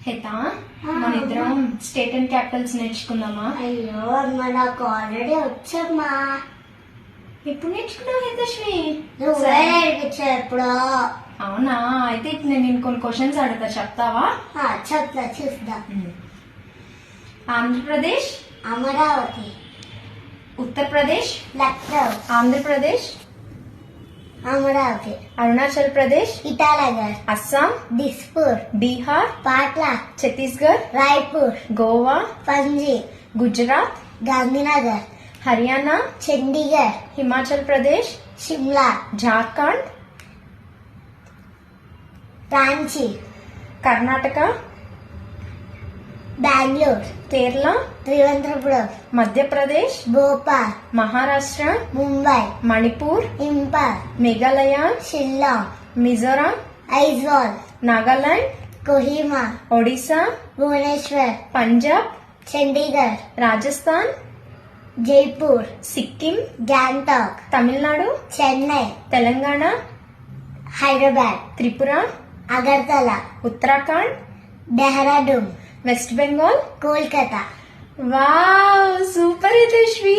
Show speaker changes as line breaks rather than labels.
హేత మన ఇద్దరం state and Capitals నేర్చుకుందామా?
అయ్యో అమ్మ, నాకు ఆల్రెడీ వచ్చమ్మా.
ఎప్పుడు నేర్చుకున్నావు హితశ్రీ?
నువ్వే నేర్పించా ఎప్పుడో.
అవునా? అయితే ఇప్పుడు నేను కొన్ని క్వశ్చన్స్ అడుగుతా, చెప్తావా?
చెప్తా, చూద్దాం.
Andhra Pradesh,
Amaravati,
Uttar Pradesh,
Lucknow,
Andhra Pradesh,
Amaravati,
Arunachal Pradesh,
Itanagar,
Assam,
Dispur,
Bihar,
Patna,
Chhattisgarh,
Raipur,
Goa,
Panaji,
Gujarat,
Gandhinagar,
Haryana,
Chandigarh,
Himachal Pradesh,
Shimla,
Jharkhand,
Ranchi,
Karnataka,
Bengaluru,
Kerala,
Thiruvananthapuram,
Madhya Pradesh,
Bhopal,
Maharashtra,
Mumbai,
Manipur,
Imphal,
Meghalaya,
Shillong,
Mizoram,
Aizawl,
Nagaland,
Kohima,
Odisha,
Bhubaneswar,
Punjab,
Chandigarh,
Rajasthan,
Jaipur,
Sikkim,
Gangtok,
Tamil Nadu,
Chennai,
Telangana,
Hyderabad,
Tripura,
Agartala,
Uttarakhand,
Dehradun,
West Bengal,
Kolkata.
Wow, super Hithasri.